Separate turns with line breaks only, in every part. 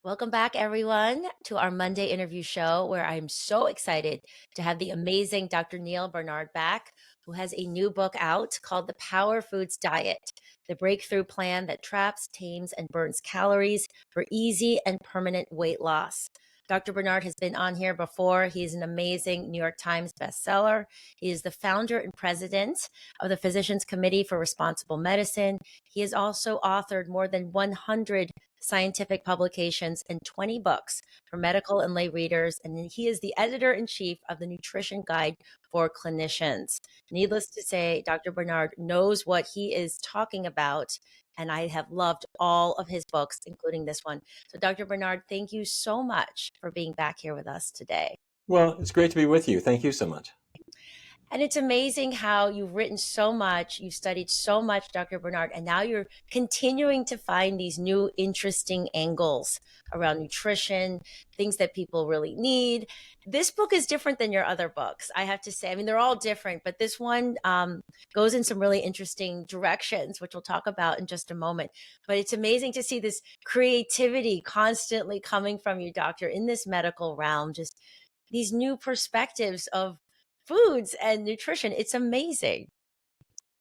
Welcome back, everyone, to our Monday interview show where I'm so excited to have the amazing Dr. Neal Bernard back, who has a new book out called The Power Foods Diet, the breakthrough plan that traps, tames, and burns calories for easy and permanent weight loss. Dr. Bernard has been on here before. He's an amazing New York Times bestseller. He is the founder and president of the Physicians Committee for Responsible Medicine. He has also authored more than 100 scientific publications and 20 books for medical and lay readers. And he is the editor in chief of the Nutrition Guide for Clinicians. Needless to say, Dr. Bernard knows what he is talking about. And I have loved all of his books, including this one. So, Dr. Bernard, thank you so much for being back here with us today.
Well, it's great to be with you. Thank you so much.
And it's amazing how you've written so much, you've studied so much, Dr. Bernard, and now you're continuing to find these new interesting angles around nutrition, things that people really need. This book is different than your other books, I have to say. I mean, they're all different, but this one goes in some really interesting directions, which we'll talk about in just a moment. But it's amazing to see this creativity constantly coming from you, doctor, in this medical realm, just these new perspectives of foods and nutrition. It's amazing.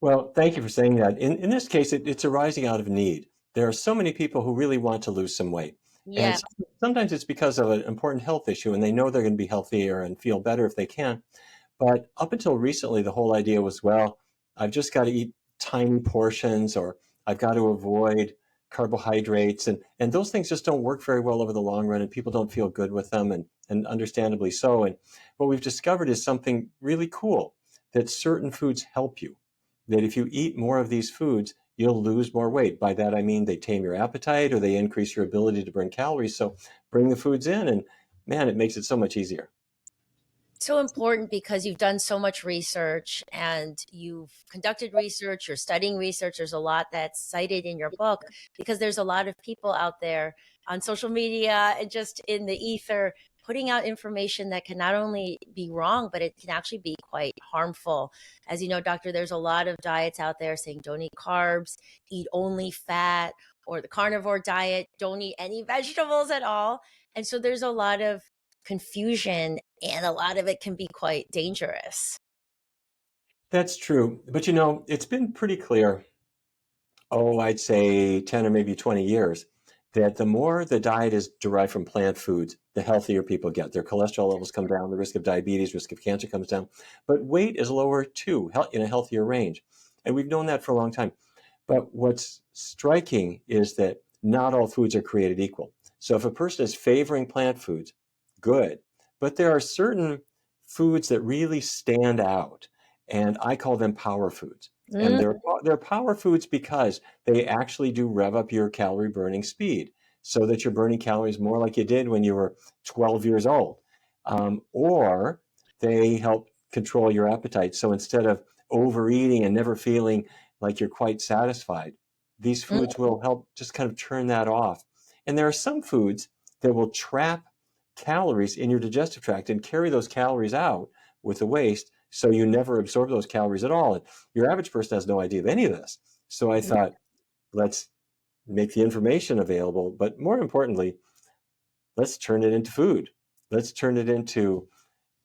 Well, thank you for saying that. In this case, it's arising out of need. There are so many people who really want to lose some weight. And
Yeah.
sometimes it's because of an important health issue, and they know they're going to be healthier and feel better if they can. But up until recently, the whole idea was, well, I've just got to eat tiny portions, or I've got to avoid carbohydrates. And those things just don't work very well over the long run, and people don't feel good with them, and understandably so. And what we've discovered is something really cool, that certain foods help you, that if you eat more of these foods, you'll lose more weight. By that, I mean they tame your appetite or they increase your ability to burn calories. So bring the foods in, and man, it makes it so much easier.
So important because you've done so much research and you've conducted research, you're studying research. There's a lot that's cited in your book because there's a lot of people out there on social media and just in the ether putting out information that can not only be wrong, but it can actually be quite harmful. As you know, doctor, there's a lot of diets out there saying don't eat carbs, eat only fat, or the carnivore diet, don't eat any vegetables at all. And so there's a lot of confusion and a lot of it can be quite dangerous.
That's true. But it's been pretty clear, I'd say 10 or maybe 20 years, that the more the diet is derived from plant foods, the healthier people get. Their cholesterol levels come down, the risk of diabetes, risk of cancer comes down, but weight is lower too, in a healthier range. And we've known that for a long time. But what's striking is that not all foods are created equal. So if a person is favoring plant foods, good. But there are certain foods that really stand out, and I call them power foods. And
Mm,
they're power foods because they actually do rev up your calorie burning speed so that you're burning calories more like you did when you were 12 years old. Or they help control your appetite. So instead of overeating and never feeling like you're quite satisfied, these foods will help just kind of turn that off. And there are some foods that will trap calories in your digestive tract and carry those calories out with the waste, so you never absorb those calories at all. And your average person has no idea of any of this. So I
mm.
thought, let's make the information available, but more importantly, let's turn it into food. Let's turn it into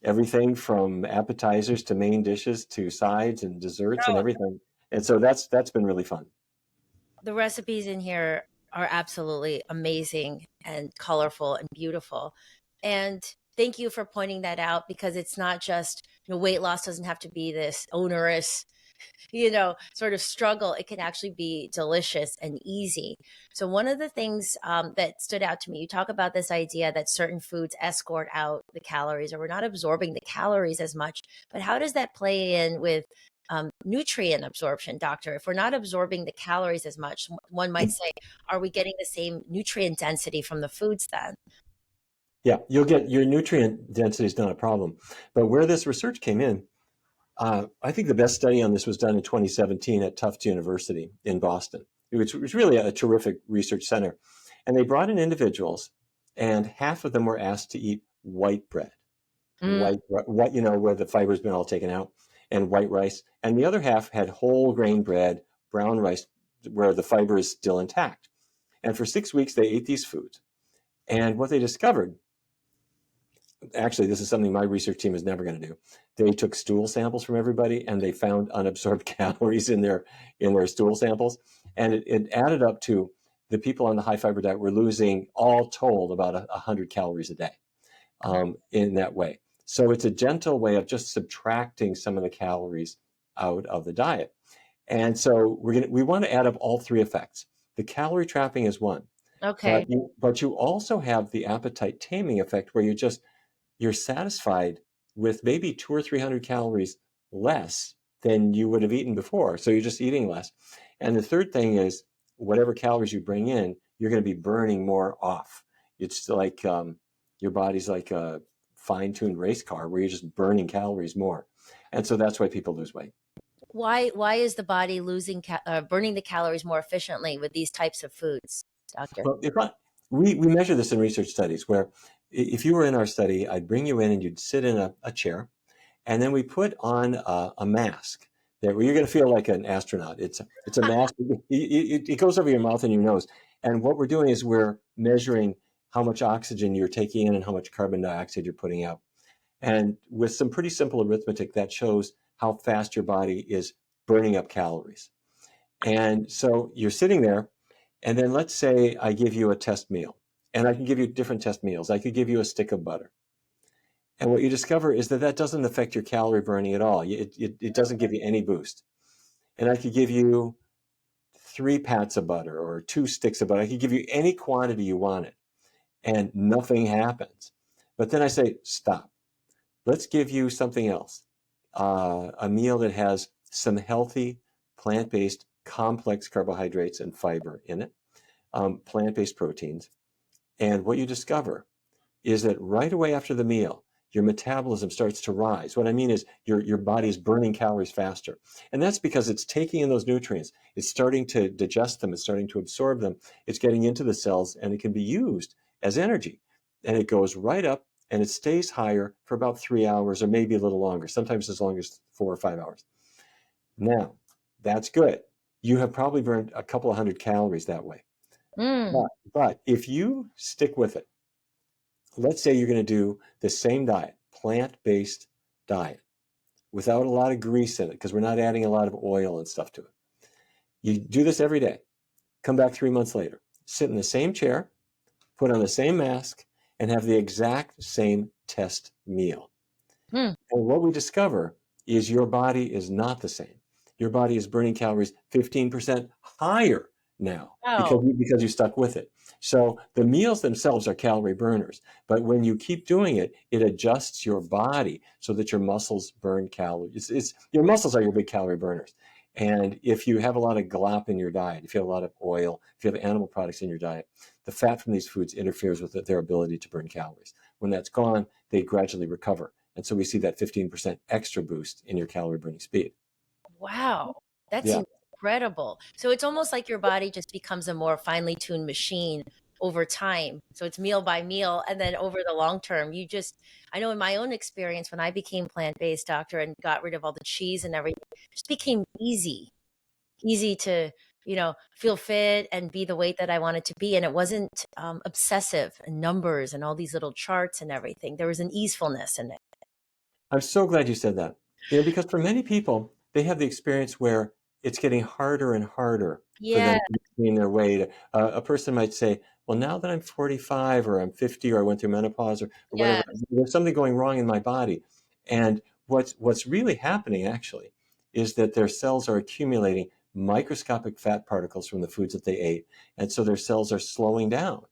everything from appetizers to main dishes to sides and desserts and
Oh,
everything. And so that's been really fun.
the recipes in here are absolutely amazing and colorful and beautiful. And thank you for pointing that out because it's not just, weight loss doesn't have to be this onerous sort of struggle. It can actually be delicious and easy. So, one of the things that stood out to me, you talk about this idea that certain foods escort out the calories or we're not absorbing the calories as much. But how does that play in with nutrient absorption, doctor? If we're not absorbing the calories as much, one might say, are we getting the same nutrient density from the foods then?
Yeah, you'll get your nutrient density is not a problem. But where this research came in, I think the best study on this was done in 2017 at Tufts University in Boston. It was really a terrific research center. And they brought in individuals, and half of them were asked to eat white bread,
Mm,
where the fiber's been all taken out, and white rice. And the other half had whole grain bread, brown rice, where the fiber is still intact. And for 6 weeks, they ate these foods. And what they discovered, actually, this is something my research team is never going to do. They took stool samples from everybody and they found unabsorbed calories in their stool samples. And it added up to the people on the high fiber diet were losing all told about 100 calories a day in that way. So it's a gentle way of just subtracting some of the calories out of the diet. And so we want to add up all three effects. The calorie trapping is one,
Okay.
but you also have the appetite taming effect where you're satisfied with maybe 200 or 300 calories less than you would have eaten before. So you're just eating less. And the third thing is whatever calories you bring in, you're going to be burning more off. It's like your body's like a fine-tuned race car where you're just burning calories more. And so that's why people lose weight.
Why is the body burning the calories more efficiently with these types of foods, doctor?
Well, we measure this in research studies where if you were in our study, I'd bring you in and you'd sit in a chair. And then we put on a mask where you're going to feel like an astronaut. It's a mask. It goes over your mouth and your nose. And what we're doing is we're measuring how much oxygen you're taking in and how much carbon dioxide you're putting out. And with some pretty simple arithmetic, that shows how fast your body is burning up calories. And so you're sitting there, and then let's say I give you a test meal, and I can give you different test meals. I could give you a stick of butter. And what you discover is that doesn't affect your calorie burning at all. It doesn't give you any boost. And I could give you 3 pats of butter or 2 sticks of butter. I could give you any quantity you wanted, and nothing happens. But then I say, stop. Let's give you something else. A meal that has some healthy, plant-based, complex carbohydrates and fiber in it, plant-based proteins. And what you discover is that right away after the meal, your metabolism starts to rise. What I mean is your body is burning calories faster. And that's because it's taking in those nutrients. It's starting to digest them. It's starting to absorb them. It's getting into the cells and it can be used as energy. And it goes right up and it stays higher for about 3 hours or maybe a little longer, sometimes as long as 4 or 5 hours. Now, that's good. You have probably burned a couple of hundred calories that way.
Mm.
But if you stick with it, let's say you're going to do the same diet, plant-based diet, without a lot of grease in it, because we're not adding a lot of oil and stuff to it. You do this every day. Come back 3 months later, sit in the same chair, put on the same mask, and have the exact same test meal.
Mm.
And what we discover is your body is not the same. Your body is burning calories 15% higher now
Wow.
because you stuck with it. So the meals themselves are calorie burners, but when you keep doing it, it adjusts your body so that your muscles burn calories. Your muscles are your big calorie burners. And if you have a lot of glop in your diet, if you have a lot of oil, if you have animal products in your diet, the fat from these foods interferes with their ability to burn calories. When that's gone, they gradually recover. And so we see that 15% extra boost in your calorie burning speed.
Wow. That's
Yeah.
incredible. So it's almost like your body just becomes a more finely tuned machine over time. So it's meal by meal. And then over the long term, I know in my own experience, when I became plant based, doctor, and got rid of all the cheese and everything, it just became easy to, feel fit and be the weight that I wanted to be. And it wasn't obsessive and numbers and all these little charts and everything. There was an easefulness in it.
I'm so glad you said that. Because for many people, they have the experience where it's getting harder and harder for them
Yeah.
to maintain their weight. A person might say, well, now that I'm 45 or I'm 50 or I went through menopause or
Yeah.
whatever, there's something going wrong in my body. And what's really happening actually is that their cells are accumulating microscopic fat particles from the foods that they ate. And so their cells are slowing down.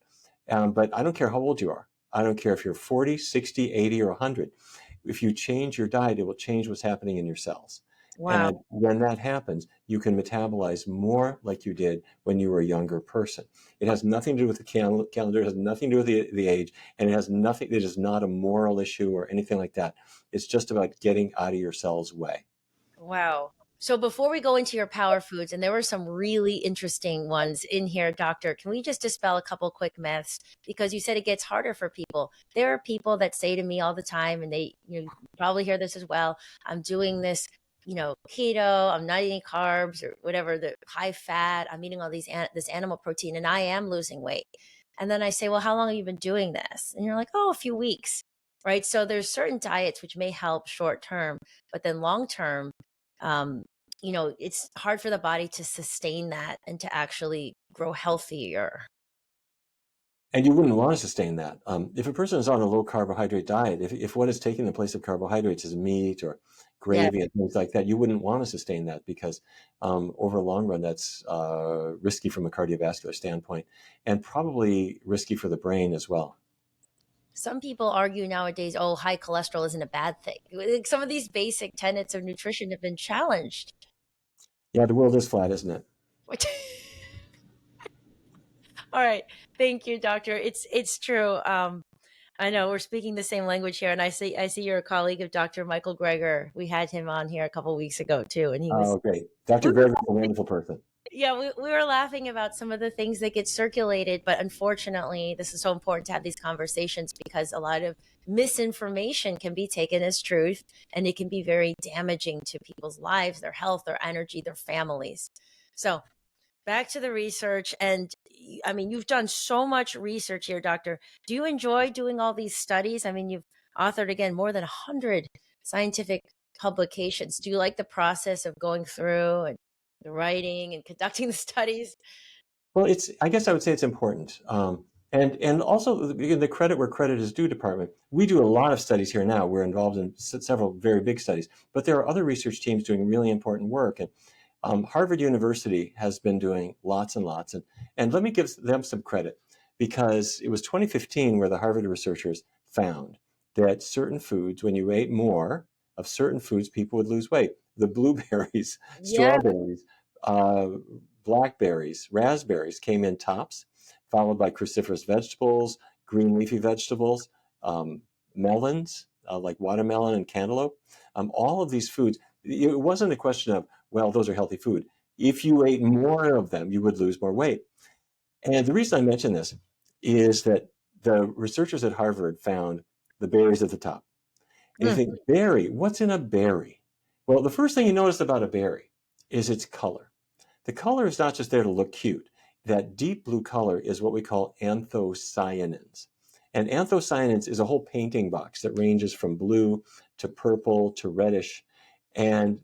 But I don't care how old you are. I don't care if you're 40, 60, 80, or 100. If you change your diet, it will change what's happening in your cells.
Wow.
And when that happens, you can metabolize more like you did when you were a younger person. It has nothing to do with the calendar, it has nothing to do with the age, and it is not a moral issue or anything like that. It's just about getting out of your cells' way.
Wow. So before we go into your power foods, and there were some really interesting ones in here, doctor, can we just dispel a couple quick myths? Because you said it gets harder for people. There are people that say to me all the time, and you probably hear this as well. I'm doing this, keto. I'm not eating carbs or whatever, the high fat. I'm eating all this animal protein, and I am losing weight. And then I say, well, how long have you been doing this? And you're like, oh, a few weeks. Right. So there's certain diets which may help short term, but then long term, um, it's hard for the body to sustain that and to actually grow healthier.
And you wouldn't want to sustain that. If a person is on a low carbohydrate diet, if what is taking the place of carbohydrates is meat or
Yeah.
gravy and things like that, you wouldn't want to sustain that because over a long run, that's risky from a cardiovascular standpoint and probably risky for the brain as well.
Some people argue nowadays, oh, high cholesterol isn't a bad thing. Like, some of these basic tenets of nutrition have been challenged.
Yeah, the world is flat, isn't it?
Which- All right. Thank you, doctor. It's true. I know we're speaking the same language here, and I see you're a colleague of Dr. Michael Greger. We had him on here a couple weeks ago too, and he was
Oh, great. Dr.
we were
Greger is a wonderful person.
yeah, we were laughing about some of the things that get circulated, but unfortunately, this is so important to have these conversations because a lot of misinformation can be taken as truth, and it can be very damaging to people's lives, their health, their energy, their families. So back to the research. And I mean, you've done so much research here, doctor. Do you enjoy doing all these studies? I mean, you've authored again more than 100 scientific publications. Do you like the process of going through and the writing and conducting the studies?
Well, I guess I would say it's important. And also the credit where credit is due department. We do a lot of studies here now. We're involved in several very big studies, but there are other research teams doing really important work. And Harvard University has been doing lots and lots. And let me give them some credit because it was 2015 where the Harvard researchers found that certain foods, when you ate more of certain foods, people would lose weight. The blueberries,
Yeah.
strawberries, uh, blackberries, raspberries came in tops, followed by cruciferous vegetables, green leafy vegetables, melons, like watermelon and cantaloupe. All of these foods, it wasn't a question of, well, those are healthy food. If you ate more of them, you would lose more weight. And the reason I mention this is that the researchers at Harvard found the berries at the top. And you
Mm.
think, berry, what's in a berry? Well, the first thing you notice about a berry is its color. The color is not just there to look cute. That deep blue color is what we call anthocyanins. And anthocyanins is a whole painting box that ranges from blue to purple to reddish. And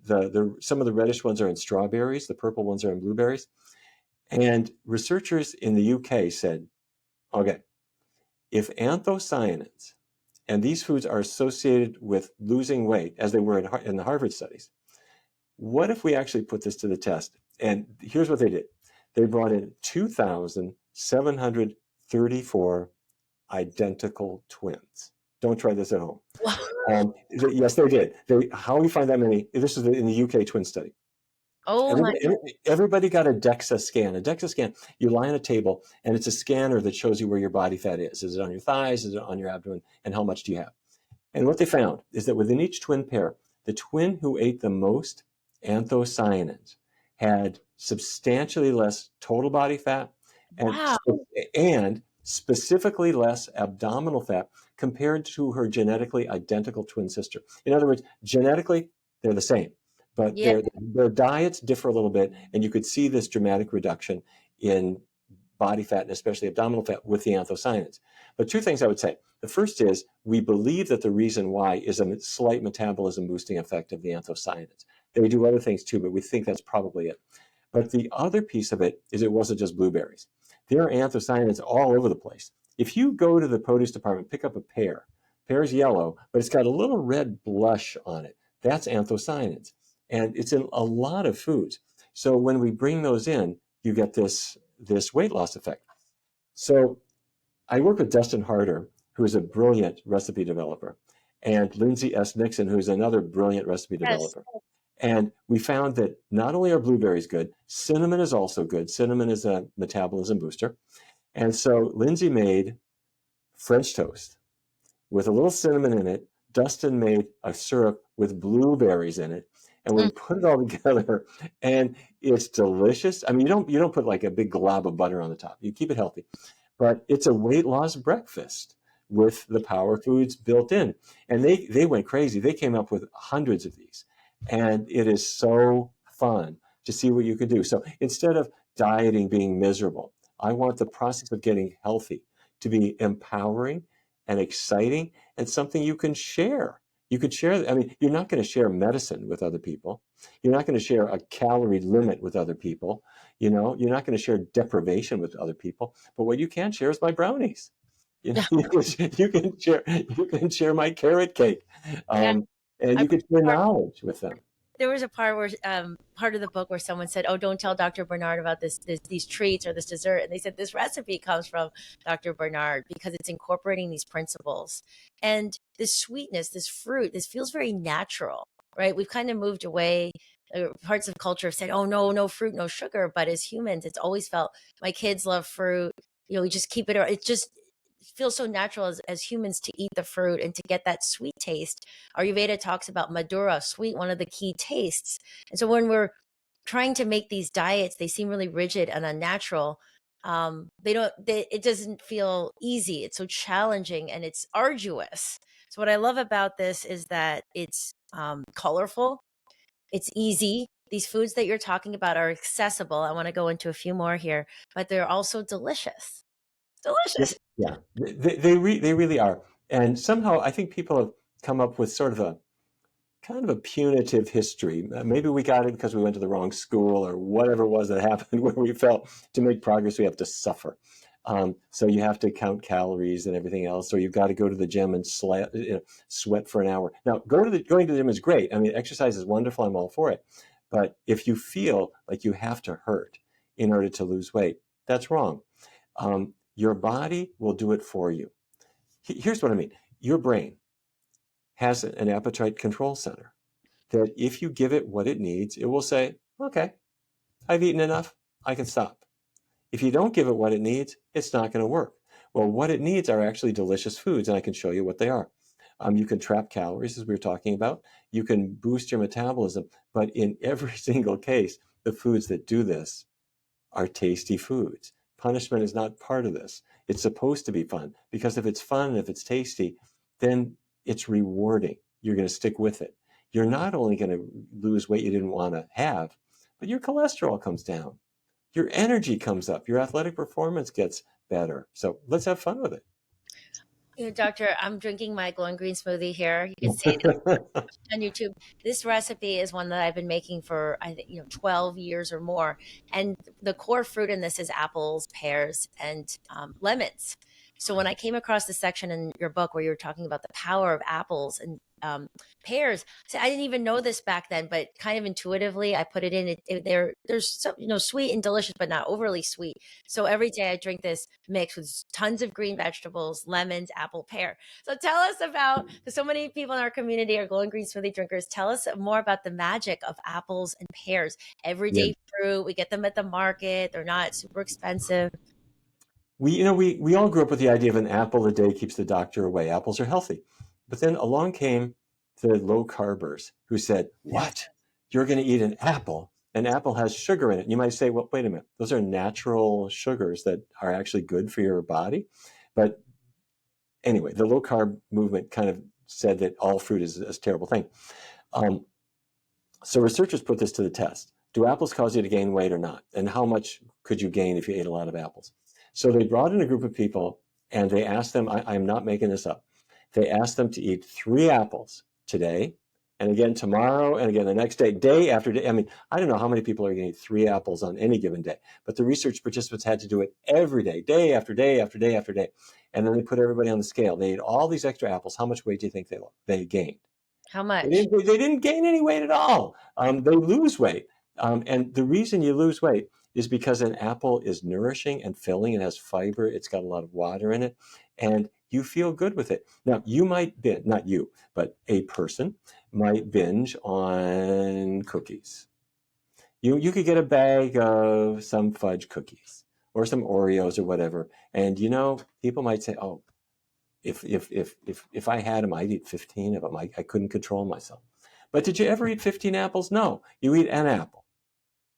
some of the reddish ones are in strawberries, the purple ones are in blueberries. And researchers in the UK said, okay, if anthocyanins and these foods are associated with losing weight, as they were in the Harvard studies, what if we actually put this to the test? And here's what they did. They brought in 2,734 identical twins. Don't try this at home. Yes, they did. How we find that many? This is in the UK twin study.
Oh my.
Everybody got a DEXA scan. A DEXA scan, you lie on a table, and it's a scanner that shows you where your body fat is. Is it on your thighs? Is it on your abdomen? And how much do you have? And what they found is that within each twin pair, the twin who ate the most anthocyanins had substantially less total body fat and,
Wow.
and specifically less abdominal fat compared to her genetically identical twin sister. In other words, genetically, they're the same, but
Yeah.
their diets differ a little bit, and you could see this dramatic reduction in body fat and especially abdominal fat with the anthocyanins. But two things I would say. The first is we believe that the reason why is a slight metabolism boosting effect of the anthocyanins. They do other things too, but we think that's probably it. But the other piece of it is it wasn't just blueberries. There are anthocyanins all over the place. If you go to the produce department, pick up a pear. Pear's yellow, but it's got a little red blush on it. That's anthocyanins. And it's in a lot of foods. So when we bring those in, you get this weight loss effect. So I work with Dustin Harder, who is a brilliant recipe developer, and Lindsay S. Nixon, who's another brilliant recipe
Yes.
developer. And we found that not only are blueberries good, cinnamon is also good. Cinnamon is a metabolism booster. And so Lindsay made French toast with a little cinnamon in it. Dustin made a syrup with blueberries in it. And we
Mm.
put it all together, and it's delicious. I mean, you don't put like a big glob of butter on the top. You keep it healthy. But it's a weight loss breakfast with the power foods built in. And they went crazy. They came up with hundreds of these. And it is so fun to see what you can do. So instead of dieting being miserable, I want the process of getting healthy to be empowering and exciting and something you can share. You could share, I mean, you're not going to share medicine with other people. You're not going to share a calorie limit with other people. You know, you're not going to share deprivation with other people. But what you can share is my brownies. You know, you can share my carrot cake,
Yeah.
and
I
you can share knowledge with them.
There was a part where part of the book where someone said, "Oh, don't tell Dr. Bernard about these treats or this dessert," and they said this recipe comes from Dr. Bernard because it's incorporating these principles and this sweetness, this fruit. This feels very natural, right? We've kind of moved away. Parts of culture have said, "Oh, no, no fruit, no sugar," but as humans, it's always felt my kids love fruit. You know, we just keep it. It just feels so natural as humans to eat the fruit and to get that sweet taste. Ayurveda talks about Madura, sweet, one of the key tastes. And so when we're trying to make these diets, they seem really rigid and unnatural. It doesn't feel easy. It's so challenging and it's arduous. So what I love about this is that it's colorful, it's easy. These foods that you're talking about are accessible. I want to go into a few more here, but they're also delicious.
Yeah,
Delicious.
yeah, they really are. And somehow I think people have come up with sort of a kind of a punitive history. Maybe we got it because we went to the wrong school or whatever it was that happened where we felt to make progress we have to suffer. So you have to count calories and everything else, or you've got to go to the gym and sweat for an hour. Now, going to the gym is great. I mean, exercise is wonderful. I'm all for it. But if you feel like you have to hurt in order to lose weight, that's wrong. Your body will do it for you. Here's what I mean. Your brain has an appetite control center that if you give it what it needs, it will say, okay, I've eaten enough, I can stop. If you don't give it what it needs, it's not going to work. Well, what it needs are actually delicious foods, and I can show you what they are. You can trap calories, as we were talking about. You can boost your metabolism, but in every single case, the foods that do this are tasty foods. Punishment is not part of this. It's supposed to be fun because if it's fun and if it's tasty, then it's rewarding. You're going to stick with it. You're not only going to lose weight you didn't want to have, but your cholesterol comes down. Your energy comes up. Your athletic performance gets better. So let's have fun with it.
You know, doctor, I'm drinking my glowing green smoothie here. You can see it on YouTube. This recipe is one that I've been making for I think 12 years or more, and the core fruit in this is apples, pears, and lemons. So when I came across the section in your book where you were talking about the power of apples and pears, so I didn't even know this back then, but kind of intuitively I put it in. There's some sweet and delicious, but not overly sweet. So every day I drink this mix with tons of green vegetables, lemons, apple, pear. So tell us about, because so many people in our community are glowing green smoothie drinkers. Tell us more about the magic of apples and pears.
Yeah.
Everyday fruit. We get them at the market. They're not super expensive.
We all grew up with the idea of an apple a day keeps the doctor away. Apples are healthy. But then along came the low carbers who said, what? You're going to eat an apple? An apple has sugar in it. You might say, well, wait a minute. Those are natural sugars that are actually good for your body. But anyway, the low carb movement kind of said that all fruit is a terrible thing. Um, so researchers put this to the test. Do apples cause you to gain weight or not? And how much could you gain if you ate a lot of apples? So they brought in a group of people and they asked them, I'm not making this up. They asked them to eat 3 apples today and again tomorrow and again the next day, day after day. I mean, I don't know how many people are going to eat 3 apples on any given day, but the research participants had to do it every day after day after day after day. And then they put everybody on the scale. They ate all these extra apples. How much weight do you think they gained?
How
They
much?
didn't, they didn't gain any weight at all. They lose weight. And the reason you lose weight is because an apple is nourishing and filling. It has fiber. It's got a lot of water in it. And you feel good with it. Now, you might binge, not you, but a person might binge on cookies. You could get a bag of some fudge cookies or some Oreos or whatever. And, people might say, oh, if I had them, I'd eat 15 of them. I couldn't control myself. But did you ever eat 15 apples? No, you eat an apple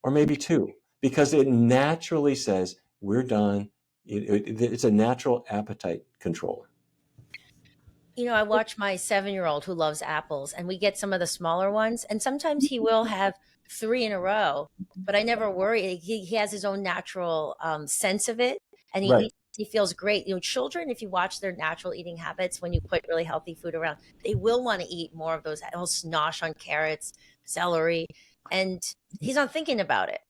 or maybe two because it naturally says we're done. It's a natural appetite controller.
I watch my 7-year-old who loves apples, and we get some of the smaller ones. And sometimes he will have 3 in a row, but I never worry. He has his own natural sense of it, and he
Right.
eats. He feels great. Children, if you watch their natural eating habits, when you put really healthy food around, they will want to eat more of those. He'll snosh on carrots, celery, and he's not thinking about it.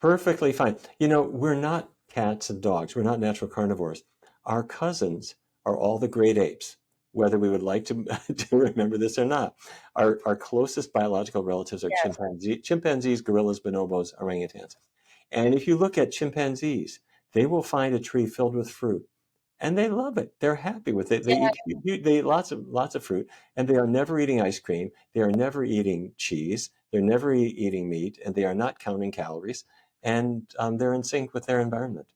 Perfectly fine. We're not cats and dogs. We're not natural carnivores. Our cousins are all the great apes, whether we would like to, to remember this or not. Our closest biological relatives are
Yes,
chimpanzees, gorillas, bonobos, orangutans. And if you look at chimpanzees, they will find a tree filled with fruit and they love it. They're happy with it. They
yeah.
eat they eat lots of fruit, and they are never eating ice cream. They are never eating cheese. They're never eating meat, and they are not counting calories. And they're in sync with their environment.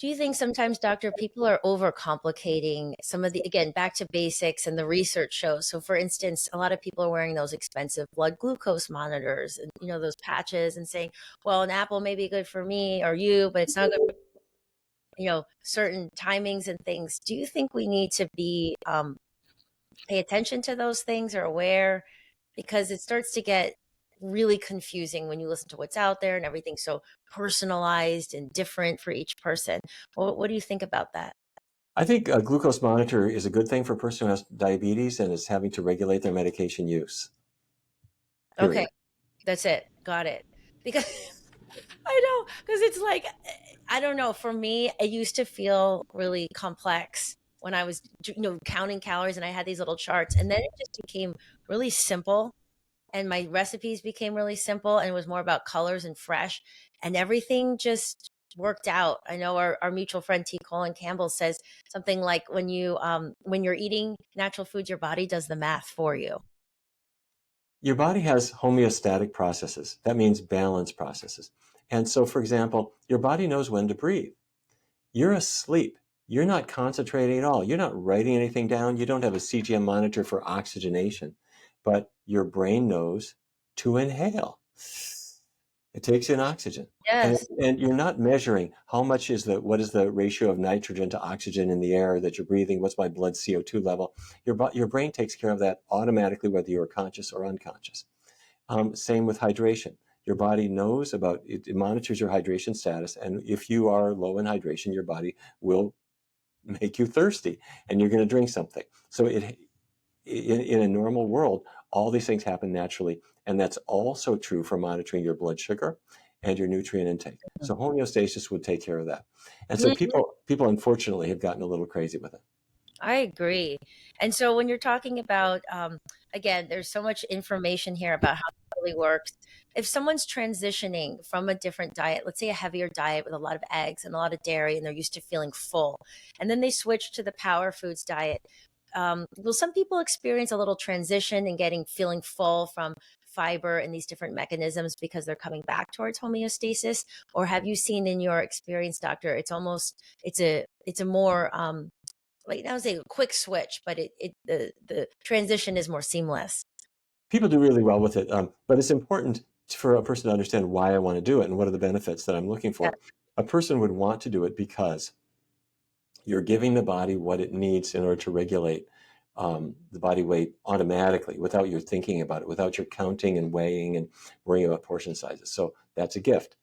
Do you think sometimes, doctor, people are overcomplicating some of the, again, back to basics and the research shows? So, for instance, a lot of people are wearing those expensive blood glucose monitors and, those patches and saying, well, an apple may be good for me or you, but it's not good for, certain timings and things. Do you think we need to be, pay attention to those things or aware? Because it starts to get really confusing when you listen to what's out there and everything's so personalized and different for each person. What do you think about that?
I think a glucose monitor is a good thing for a person who has diabetes and is having to regulate their medication use.
Okay,
Period.
that's it. Got it. Because I know, because it's like, I don't know. For me, it used to feel really complex when I was, counting calories and I had these little charts. And then it just became really simple. And my recipes became really simple and it was more about colors and fresh. And everything just worked out. I know our mutual friend T. Colin Campbell says something like when you're eating natural foods, your body does the math for you.
Your body has homeostatic processes. That means balance processes. And so, for example, your body knows when to breathe. You're asleep. You're not concentrating at all. You're not writing anything down. You don't have a CGM monitor for oxygenation, but your brain knows to inhale. It takes in oxygen. And,
Yes.
and you're not measuring what is the ratio of nitrogen to oxygen in the air that you're breathing? What's my blood CO2 level? Your brain takes care of that automatically, whether you're conscious or unconscious. Same with hydration. Your body knows it monitors your hydration status. And if you are low in hydration, your body will make you thirsty and you're going to drink something. So in a normal world, all these things happen naturally. And that's also true for monitoring your blood sugar and your nutrient intake. So homeostasis would take care of that. And so
Mhm.
people unfortunately have gotten a little crazy with it.
I agree. And so when you're talking about, again, there's so much information here about how it really works. If someone's transitioning from a different diet, let's say a heavier diet with a lot of eggs and a lot of dairy, and they're used to feeling full, and then they switch to the power foods diet, will some people experience a little transition and feeling full from fiber and these different mechanisms because they're coming back towards homeostasis? Or have you seen in your experience, doctor, it's a more like I would say a quick switch, but the transition is more seamless.
People do really well with it, but it's important for a person to understand why I want to do it and what are the benefits that I'm looking
Yeah.
for. A person would want to do it because you're giving the body what it needs in order to regulate the body weight automatically without your thinking about it, without your counting and weighing and worrying about portion sizes. So that's a gift.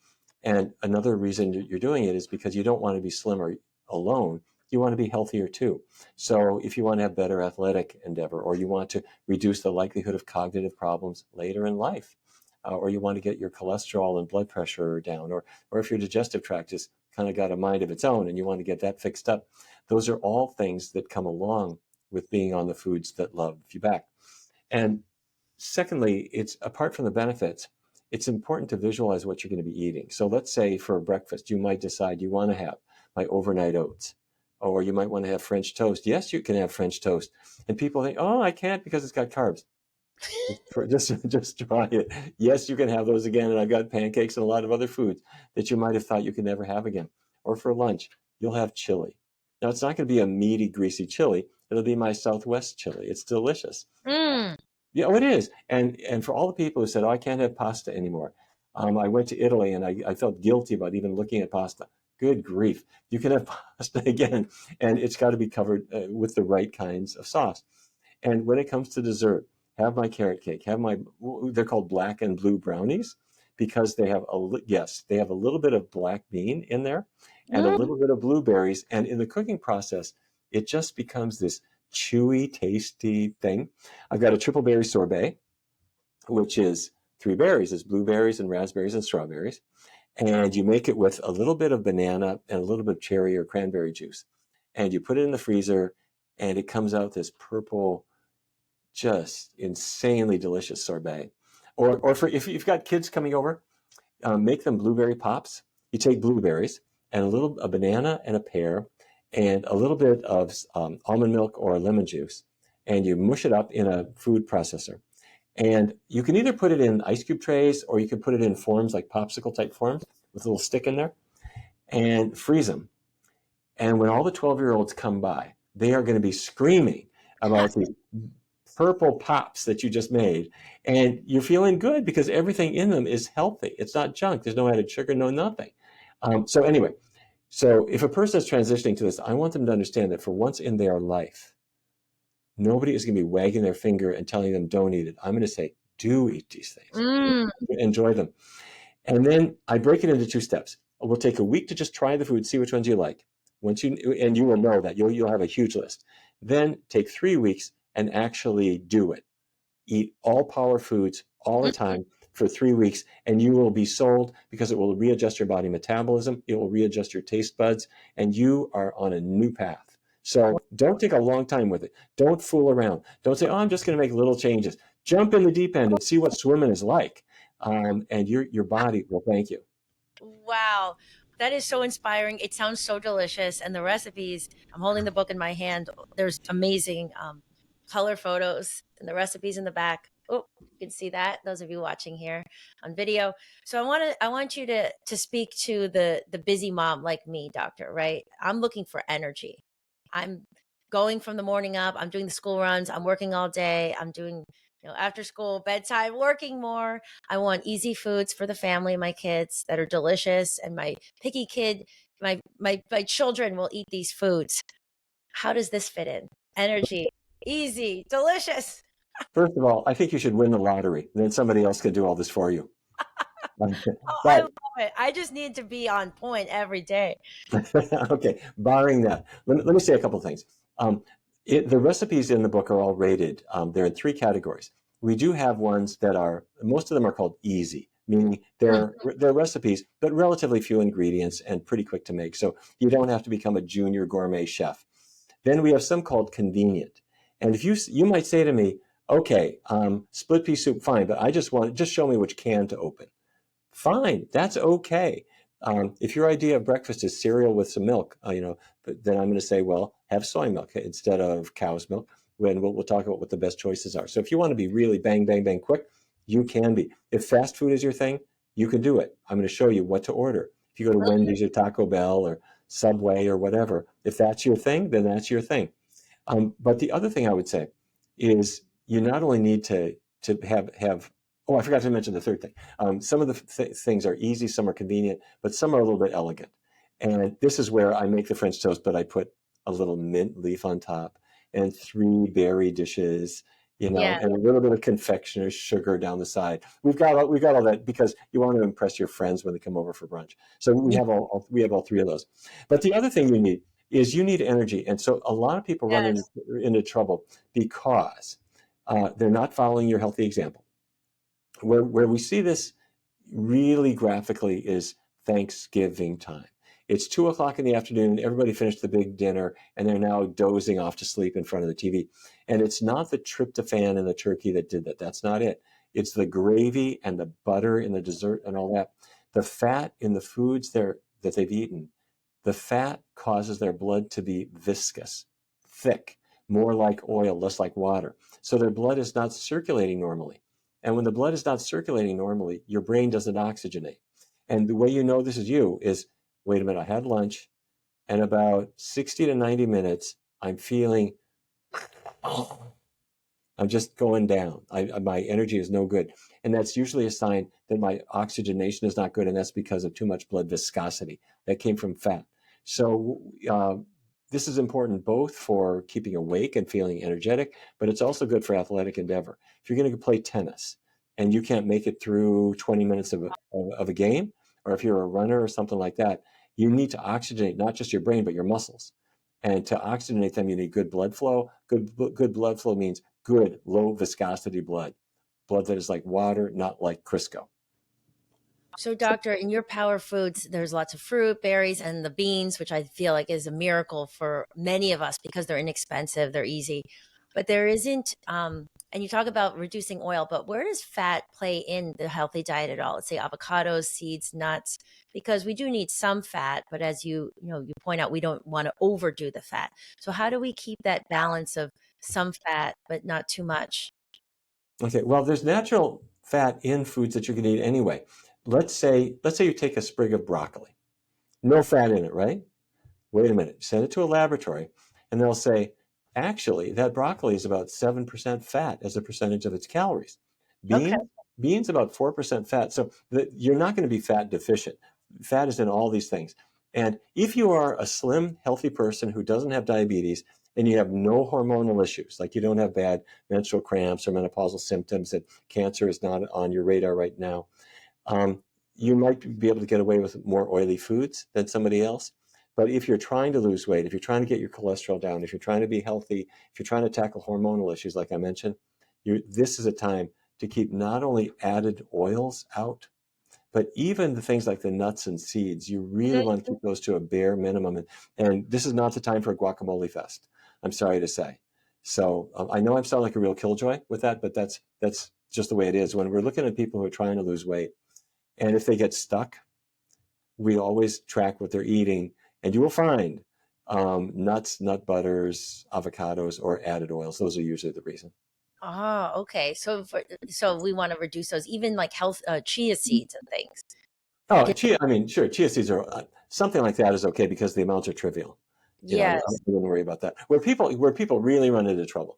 And another reason you're doing it is because you don't want to be slimmer alone. You want to be healthier too. So if you want to have better athletic endeavor, or you want to reduce the likelihood of cognitive problems later in life, or you want to get your cholesterol and blood pressure down, or if your digestive tract has kind of got a mind of its own and you want to get that fixed up, those are all things that come along with being on the foods that love you back. And secondly, it's apart from the benefits, it's important to visualize what you're going to be eating. So let's say for breakfast, you might decide you want to have my overnight oats, or you might want to have French toast. Yes, you can have French toast. And people think, oh, I can't because it's got carbs. Just try it. Yes, you can have those again. And I've got pancakes and a lot of other foods that you might have thought you could never have again. Or for lunch, you'll have chili. Now, it's not going to be a meaty, greasy chili. It'll be my Southwest chili. It's delicious.
Mm.
Yeah, oh, it is. And for all the people who said, "Oh, I can't have pasta anymore," I went to Italy and I felt guilty about even looking at pasta. Good grief! You can have pasta again, and it's got to be covered with the right kinds of sauce. And when it comes to dessert, have my carrot cake, have my, they're called black and blue brownies because they have yes, they have a little bit of black bean in there and a
Mm.
little bit of blueberries. And in the cooking process, it just becomes this chewy, tasty thing. I've got a triple berry sorbet, which is three berries. It's blueberries and raspberries and strawberries. And you make it with a little bit of banana and a little bit of cherry or cranberry juice. And you put it in the freezer, and it comes out this purple, just insanely delicious sorbet. Or for if you've got kids coming over, make them blueberry pops. You take blueberries and a banana and a pear and a little bit of almond milk or lemon juice, and you mush it up in a food processor. And you can either put it in ice cube trays or you can put it in forms like popsicle type forms with a little stick in there and freeze them. And when all the 12-year-olds come by, they are going to be screaming about these purple pops that you just made. And you're feeling good because everything in them is healthy. It's not junk. There's no added sugar, no nothing. So anyway, so if a person is transitioning to this, I want them to understand that for once in their life, nobody is going to be wagging their finger and telling them don't eat it. I'm going to say, do eat these things.
Mm.
Enjoy them. And then I break it into two steps. We'll take a week to just try the food, see which ones you like. And you will know that you'll have a huge list. Then take 3 weeks and actually do it. Eat all power foods all the time for 3 weeks, and you will be sold because it will readjust your body metabolism. It will readjust your taste buds, and you are on a new path. So don't take a long time with it. Don't fool around. Don't say, oh, I'm just going to make little changes. Jump in the deep end and see what swimming is like. And your body will thank you.
Wow. That is so inspiring. It sounds so delicious. And the recipes, I'm holding the book in my hand. There's amazing color photos and the recipes in the back. Oh, you can see that. Those of you watching here on video. So I want you to speak to the busy mom like me, doctor, right? I'm looking for energy. I'm going from the morning up. I'm doing the school runs. I'm working all day. I'm doing, after school, bedtime, working more. I want easy foods for the family, my kids that are delicious, and my picky kid, my children will eat these foods. How does this fit in? Energy, easy, delicious.
First of all, I think you should win the lottery. Then somebody else can do all this for you.
Oh, I
But
love it. I just need to be on point every day.
okay, barring that, let me say a couple of things. The recipes in the book are all rated. They're in three categories. We do have ones that are, most of them are called easy, meaning they're recipes, but relatively few ingredients and pretty quick to make. So you don't have to become a junior gourmet chef. Then we have some called convenient. And if you might say to me, okay, split pea soup, fine, but just show me which can to open. Fine, that's okay. If your idea of breakfast is cereal with some milk, but then I'm going to say, well, have soy milk instead of cow's milk. When we'll talk about what the best choices are. So if you want to be really bang, bang, bang quick, you can be. If fast food is your thing, you can do it. I'm going to show you what to order. If you go to Wendy's or Taco Bell or Subway or whatever, if that's your thing, then that's your thing. But the other thing I would say is you not only need to have. Oh, I forgot to mention the third thing. Some of the things are easy, some are convenient, but some are a little bit elegant. And this is where I make the French toast, but I put a little mint leaf on top and 3 berry dishes,
Yeah.
and a little bit of confectioner's sugar down the side. We've got all that because you want to impress your friends when they come over for brunch. So we have all 3 of those. But the other thing you need energy, and so a lot of people run
Yes.
into trouble because they're not following your healthy example. Where we see this really graphically is Thanksgiving time. It's 2 o'clock in the afternoon. Everybody finished the big dinner and they're now dozing off to sleep in front of the TV. And it's not the tryptophan in the turkey that did that. That's not it. It's the gravy and the butter in the dessert and all that. The fat in the foods that they've eaten, the fat causes their blood to be viscous, thick, more like oil, less like water. So their blood is not circulating normally. And when the blood is not circulating normally, your brain doesn't oxygenate. And the way you know this is you is, wait a minute, I had lunch, and about 60 to 90 minutes, I'm feeling, I'm just going down. My energy is no good. And that's usually a sign that my oxygenation is not good, and that's because of too much blood viscosity that came from fat. So this is important both for keeping awake and feeling energetic, but it's also good for athletic endeavor. If you're going to play tennis and you can't make it through 20 minutes of a game, or if you're a runner or something like that, you need to oxygenate not just your brain, but your muscles. And to oxygenate them, you need good blood flow. Good blood flow means good, low viscosity blood, blood that is like water, not like Crisco.
So, doctor, in your power foods, there's lots of fruit, berries, and the beans, which I feel like is a miracle for many of us because they're inexpensive, they're easy. But there isn't, and you talk about reducing oil, but where does fat play in the healthy diet at all? Let's say avocados, seeds, nuts, because we do need some fat, but as you point out, we don't want to overdo the fat. So, how do we keep that balance of some fat, but not too much?
Okay, well, there's natural fat in foods that you can eat anyway. Let's say you take a sprig of broccoli. No fat in it, right? Wait a minute. Send it to a laboratory, and they'll say, actually, that broccoli is about 7% fat as a percentage of its calories.
Okay.
Beans about 4% fat. So you're not going to be fat deficient. Fat is in all these things. And if you are a slim, healthy person who doesn't have diabetes and you have no hormonal issues, like you don't have bad menstrual cramps or menopausal symptoms, that cancer is not on your radar right now, um, you might be able to get away with more oily foods than somebody else. But if you're trying to lose weight, if you're trying to get your cholesterol down, if you're trying to be healthy, if you're trying to tackle hormonal issues, like I mentioned, this is a time to keep not only added oils out, but even the things like the nuts and seeds. You really want to keep those to a bare minimum. And this is not the time for a guacamole fest, I'm sorry to say. So I know I sound like a real killjoy with that, but that's just the way it is. When we're looking at people who are trying to lose weight, and if they get stuck, we always track what they're eating, and you will find nuts, nut butters, avocados, or added oils. Those are usually the reason.
Oh, okay. So we want to reduce those, even like health chia seeds and things.
Oh,
Get-
I mean, sure, chia seeds are something like that is okay because the amounts are trivial. I
Yes.
wouldn't worry about that. Where people really run into trouble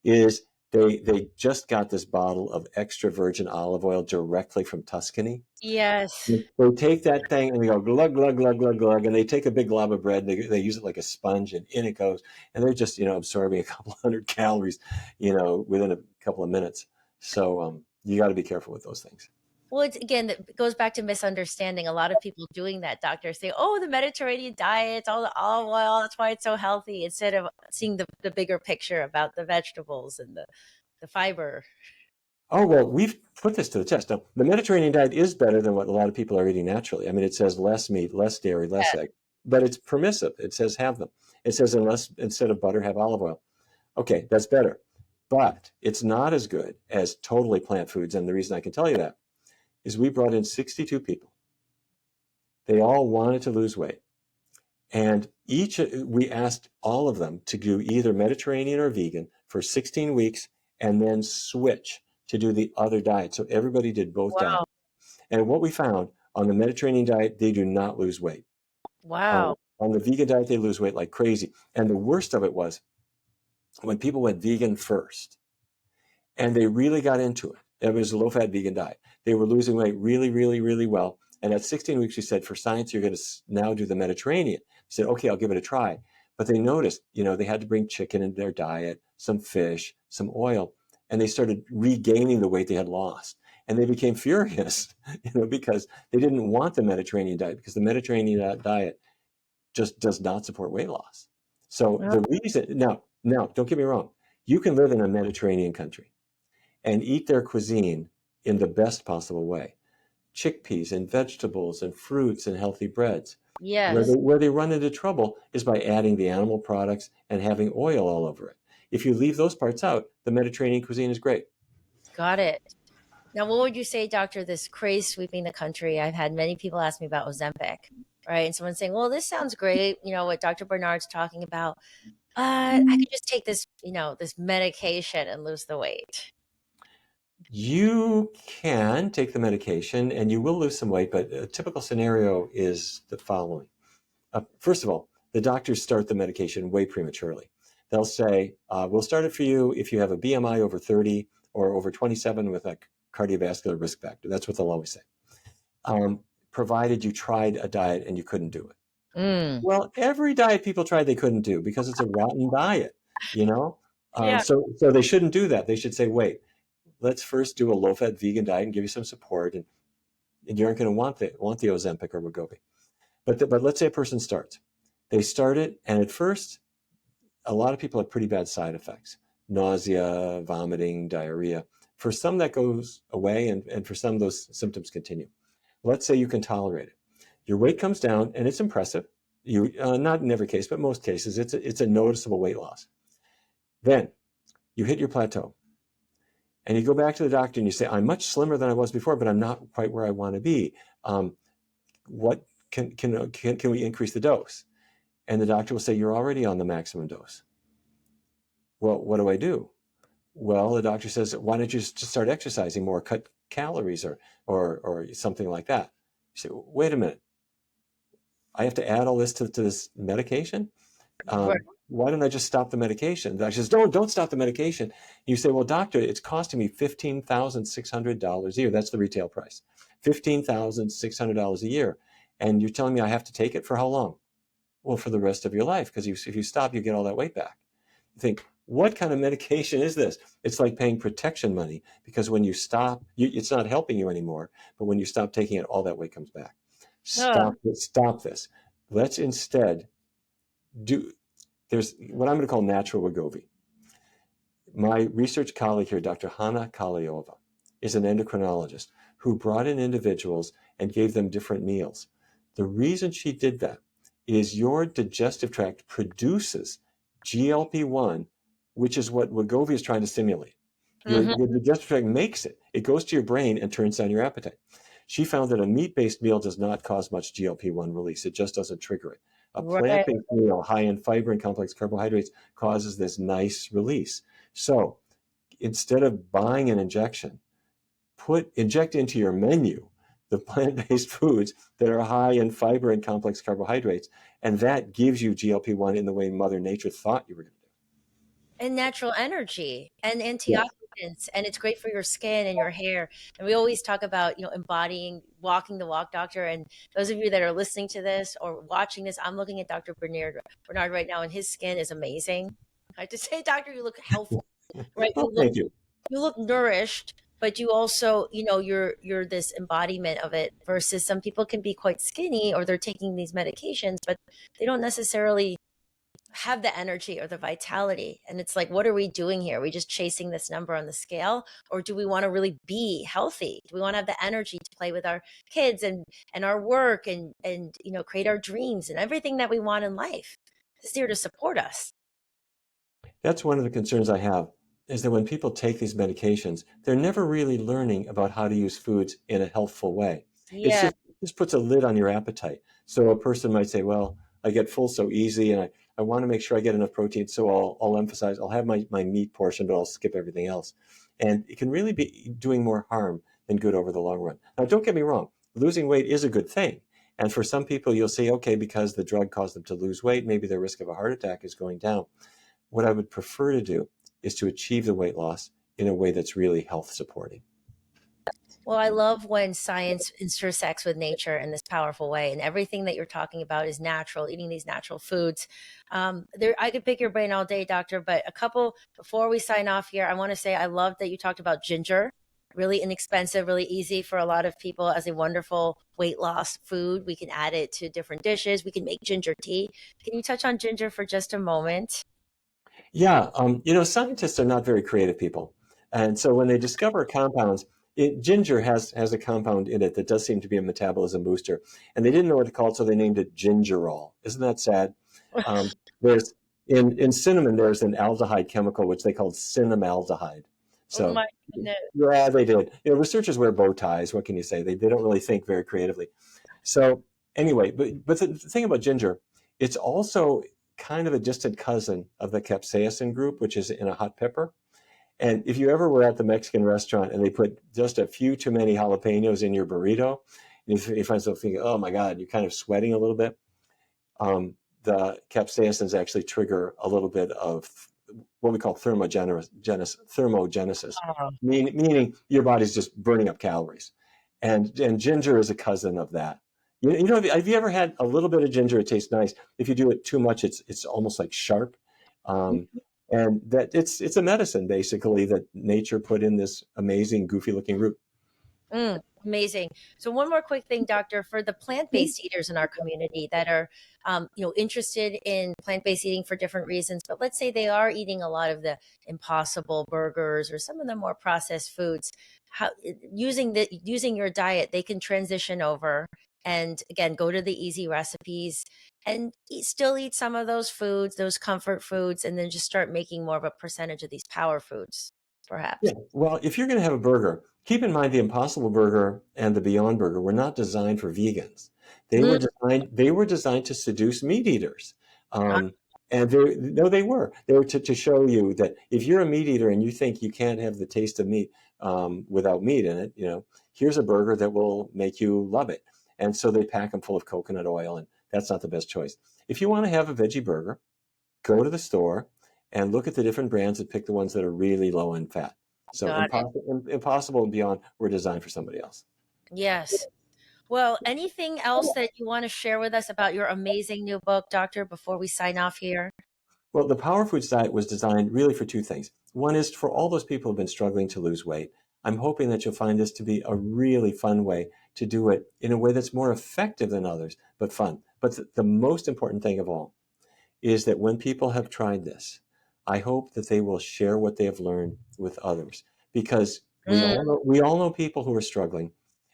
is they just got this bottle of extra virgin olive oil directly from Tuscany.
Yes.
They take that thing and they go glug glug glug glug glug, and they take a big glob of bread and they use it like a sponge, and in it goes, and they're just absorbing a couple hundred calories, within a couple of minutes. So you got to be careful with those things.
Well, it's again, it goes back to misunderstanding. A lot of people doing that, doctors say, oh, the Mediterranean diet, all the olive oil, that's why it's so healthy, instead of seeing the bigger picture about the vegetables and the fiber.
Oh, well, we've put this to the test. Now, the Mediterranean diet is better than what a lot of people are eating naturally. I mean, it says less meat, less dairy, less
Yeah.
egg, but it's permissive. It says have them. It says instead of butter, have olive oil. Okay, that's better. But it's not as good as totally plant foods. And the reason I can tell you that is we brought in 62 people. They all wanted to lose weight. And we asked all of them to do either Mediterranean or vegan for 16 weeks and then switch to do the other diet. So everybody did both diets.
Wow.
And what we found on the Mediterranean diet, they do not lose weight.
Wow.
On the vegan diet, they lose weight like crazy. And the worst of it was when people went vegan first and they really got into it. It was a low-fat vegan diet. They were losing weight really, really, really well. And at 16 weeks, we said, for science, you're going to now do the Mediterranean. He said, okay, I'll give it a try. But they noticed, they had to bring chicken into their diet, some fish, some oil, and they started regaining the weight they had lost. And they became furious, because they didn't want the Mediterranean diet, because the Mediterranean diet just does not support weight loss. So
Wow.
the reason, now, don't get me wrong, you can live in a Mediterranean country and eat their cuisine in the best possible way. Chickpeas and vegetables and fruits and healthy breads. Where
Yes.
they run into trouble is by adding the animal products and having oil all over it. If you leave those parts out, the Mediterranean cuisine is great.
Got it. Now, what would you say, doctor, this craze sweeping the country? I've had many people ask me about Ozempic, right? And someone saying, well, this sounds great, what Dr. Bernard's talking about. I could just take this medication and lose the weight.
You can take the medication and you will lose some weight, but a typical scenario is the following. First of all, the doctors start the medication way prematurely. They'll say, we'll start it for you if you have a BMI over 30 or over 27 with a cardiovascular risk factor. That's what they'll always say. Provided you tried a diet and you couldn't do it.
Mm.
Well, every diet people tried they couldn't do because it's a rotten diet, you know?
Yeah.
So they shouldn't do that. They should say, wait, let's first do a low-fat vegan diet and give you some support, and you aren't going to want the Ozempic or Wegovy. But let's say a person starts. They start it, and at first, a lot of people have pretty bad side effects: nausea, vomiting, diarrhea. For some, that goes away, and for some, those symptoms continue. Let's say you can tolerate it. Your weight comes down, and it's impressive. You not in every case, but most cases, it's a noticeable weight loss. Then you hit your plateau, and you go back to the doctor and you say, "I'm much slimmer than I was before, but I'm not quite where I want to be. What can we increase the dose?" And the doctor will say, "You're already on the maximum dose." Well, what do I do? Well, the doctor says, "Why don't you just start exercising more, cut calories, or something like that?" You say, "Wait a minute, I have to add all this to this medication?
Right.
Why don't I just stop the medication?" The doctor says, "Don't stop the medication." You say, "Well, doctor, it's costing me $15,600 a year. That's the retail price. $15,600 a year. And you're telling me I have to take it for how long?" Well, for the rest of your life, because if you stop, you get all that weight back. You think, what kind of medication is this? It's like paying protection money, because when you stop, it's not helping you anymore. But when you stop taking it, all that weight comes back.
Oh,
Stop this. Stop this. Let's instead do. There's what I'm going to call natural Wegovy. My research colleague here, Dr. Hanna Kaliova, is an endocrinologist who brought in individuals and gave them different meals. The reason she did that is your digestive tract produces GLP-1, which is what Wegovy is trying to stimulate.
hmm.
Your digestive tract makes it. It goes to your brain and turns down your appetite. She found that a meat-based meal does not cause much GLP-1 release. It just doesn't trigger it. A
Right.
plant-based meal high in fiber and complex carbohydrates causes this nice release. So instead of buying an injection, inject into your menu the plant-based foods that are high in fiber and complex carbohydrates, and that gives you GLP-1 in the way Mother Nature thought you were going to
And natural energy and
do. Yeah,
antioxidants, and it's great for your skin and your hair. And we always talk about, embodying, walking the walk, doctor. And those of you that are listening to this or watching this, I'm looking at Dr. Bernard right now, and his skin is amazing. I have to say, doctor, you look healthy, right?
well, thank you.
You look nourished, but you also, you're this embodiment of it, versus some people can be quite skinny, or they're taking these medications, but they don't necessarily have the energy or the vitality. And it's like, what are we doing here? Are we just chasing this number on the scale? Or do we want to really be healthy? Do we want to have the energy to play with our kids and our work, and create our dreams and everything that we want in life? It's here to support us.
That's one of the concerns I have, is that when people take these medications, they're never really learning about how to use foods in a healthful way. It's
Yeah.
just puts a lid on your appetite. So a person might say, well, I get full so easy, and I want to make sure I get enough protein. So I'll emphasize, I'll have my meat portion, but I'll skip everything else. And it can really be doing more harm than good over the long run. Now, don't get me wrong. Losing weight is a good thing. And for some people, you'll say, okay, because the drug caused them to lose weight, maybe their risk of a heart attack is going down. What I would prefer to do is to achieve the weight loss in a way that's really health supporting.
Well, I love when science intersects with nature in this powerful way, and everything that you're talking about is natural. Eating these natural foods. I could pick your brain all day, doctor. But a couple before we sign off here, I want to say I love that you talked about ginger. Really inexpensive, really easy for a lot of people as a wonderful weight loss food. We can add it to different dishes. We can make ginger tea. Can you touch on ginger for just a moment?
Yeah, scientists are not very creative people. And so when they discover compounds, ginger has a compound in it that does seem to be a metabolism booster. And they didn't know what to call it, so they named it gingerol. Isn't that sad? There's in cinnamon, there's an aldehyde chemical which they called cinnamaldehyde.
Oh
So
my goodness.
yeah, they did. Researchers wear bow ties. What can you say? They don't really think very creatively. So anyway, but the thing about ginger, it's also kind of a distant cousin of the capsaicin group, which is in a hot pepper. And if you ever were at the Mexican restaurant and they put just a few too many jalapenos in your burrito, and you find yourself thinking, "Oh my God," you're kind of sweating a little bit. The capsaicins actually trigger a little bit of what we call thermogenesis,
Oh,
meaning your body's just burning up calories. And ginger is a cousin of that. You know, have you ever had a little bit of ginger? It tastes nice. If you do it too much, it's almost like sharp. Um, and that it's a medicine basically that nature put in this amazing goofy looking root.
Amazing. So one more quick thing, doctor, for the plant-based eaters in our community that are, interested in plant-based eating for different reasons, but let's say they are eating a lot of the impossible burgers or some of the more processed foods. How using your diet, they can transition over and again go to the easy recipes and still eat some of those foods, those comfort foods, and then just start making more of a percentage of these power foods, perhaps.
Yeah. Well, if you're going to have a burger, keep in mind the Impossible Burger and the Beyond Burger were not designed for vegans.
Mm,
They were designed to seduce meat eaters. Um, and they, no, they were. They were to show you that if you're a meat eater and you think you can't have the taste of meat without meat in it, you know, here's a burger that will make you love it. And so they pack them full of coconut oil, and that's not the best choice. If you want to have a veggie burger, go to the store and look at the different brands and pick the ones that are really low in fat. So
got it.
Impossible and Beyond were designed for somebody else.
Yes. Well, anything else that you want to share with us about your amazing new book, doctor, before we sign off here?
Well, the Power Foods diet was designed really for two things. One is for all those people who've been struggling to lose weight. I'm hoping that you'll find this to be a really fun way to do it in a way that's more effective than others, but fun. But the most important thing of all is that when people have tried this, I hope that they will share what they have learned with others because
Mm,
we all know people who are struggling.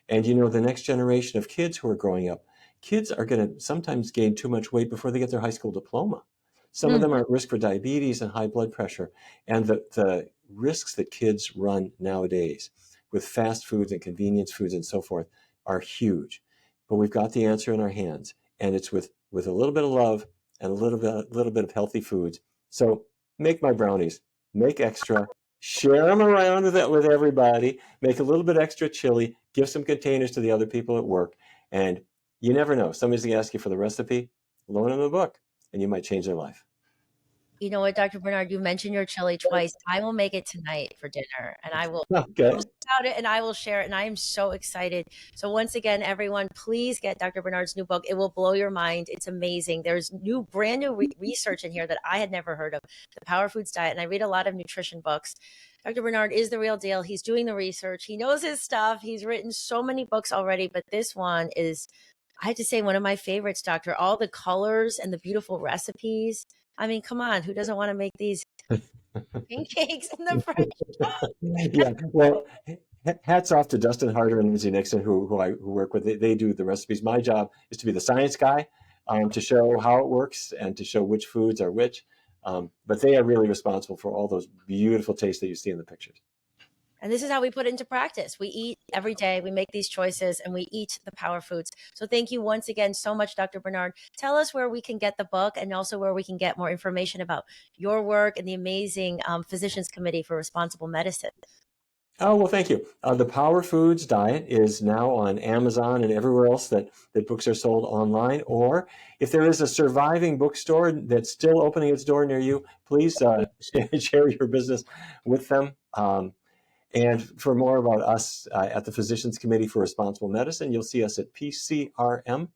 And you know, the next generation of kids who are growing up, kids are going to sometimes gain too much weight before they get their high school diploma. Some of
mm.
them are at risk for diabetes and high blood pressure. And the risks that kids run nowadays with fast foods and convenience foods and so forth are huge. But we've got the answer in our hands. And it's with a little bit of love and a little bit of healthy foods. So make my brownies, make extra, share them around with everybody, make a little bit extra chili, give some containers to the other people at work, and you never know. Somebody's gonna ask you for the recipe, loan them the book, and you might change their life.
You know what, Dr. Bernard, you mentioned your chili twice. I will make it tonight for dinner and I will
Okay.
post about it and I will share it. And I am so excited. So once again, everyone, please get Dr. Bernard's new book. It will blow your mind. It's amazing. There's brand new research in here that I had never heard of, the Power Foods Diet. And I read a lot of nutrition books. Dr. Bernard is the real deal. He's doing the research. He knows his stuff. He's written so many books already, but this one is, I have to say, one of my favorites, doctor. All the colors and the beautiful recipes. I mean, come on, who doesn't want to make these pancakes in the fresh?
Yeah. Well, hats off to Dustin Harder and Lindsay Nixon, who work with. They do the recipes. My job is to be the science guy, to show how it works and to show which foods are which. But they are really responsible for all those beautiful tastes that you see in the pictures.
And this is how we put it into practice. We eat every day, we make these choices, and we eat the power foods. So thank you once again so much, Dr. Bernard. Tell us where we can get the book and also where we can get more information about your work and the amazing Physicians Committee for Responsible Medicine.
Oh, well, thank you. The Power Foods Diet is now on Amazon and everywhere else that books are sold online. Or if there is a surviving bookstore that's still opening its door near you, please share your business with them. And for more about us at the Physicians Committee for Responsible Medicine, you'll see us at pcrm.org.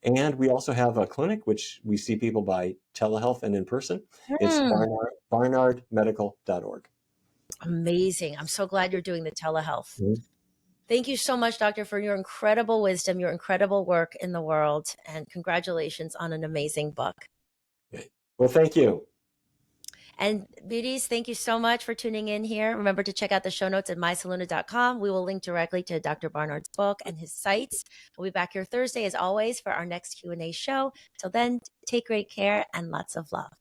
And we also have a clinic, which we see people by telehealth and in person. It's
Mm,
barnardmedical.org.
amazing. I'm so glad you're doing the telehealth.
Mhm.
Thank you so much, Doctor, for your incredible wisdom, your incredible work in the world, and congratulations on an amazing book.
Okay. Well, thank you.
And beauties, thank you so much for tuning in here. Remember to check out the show notes at mysaluna.com. We will link directly to Dr. Barnard's book and his sites. We'll be back here Thursday, as always, for our next Q&A show. Till then, take great care and lots of love.